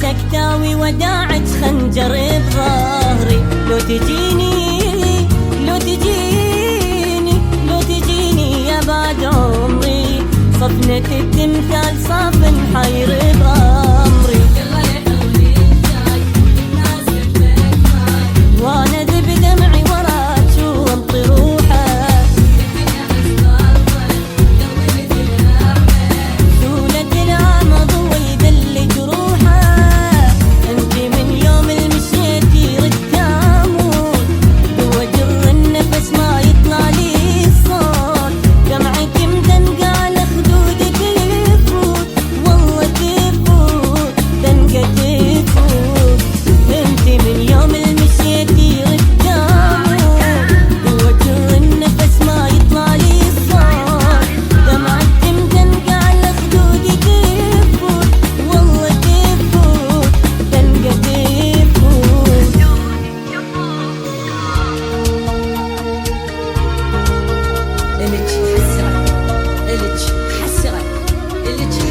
سكتاوي وداعت خنجر بظهري. لو تجيني لو تجيني لو تجيني يا بعد عمري، صفنة التمثال صاف حير بأمري. وانا ذب دمعي وراك وانطي روحك، سولة العمى ضوى يدلي جروحك. انت من يوم المشيتي رد اموت، جوا جر النفس ما يطلع لي الصوت. دمعك مدنقة على خدودك يفوت، والله تفوت دنقة تفوت. انت من يوم المشيتي رد اموت، جوا جر النفس ما يطلع لي الصوت. دمعك مدنقة على خدودك يفوت، والله تفوت دنقة تفوت. إلك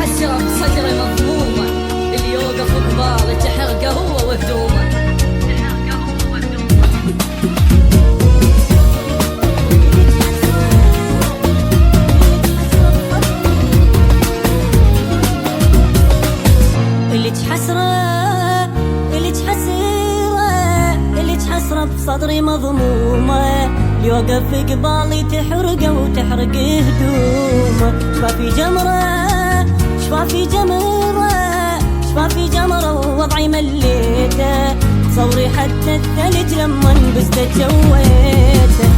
حسرة بصدري مضمومة، اللي يوقف قبالك حرقه هو وهدومه. إلك حسرة بصدري مضمومة، يوقف قبالي تحرقه وتحرق هدومه. شفافي جمرة ووضعي مليته، صوري حتى الثلج لما انبسته جويته.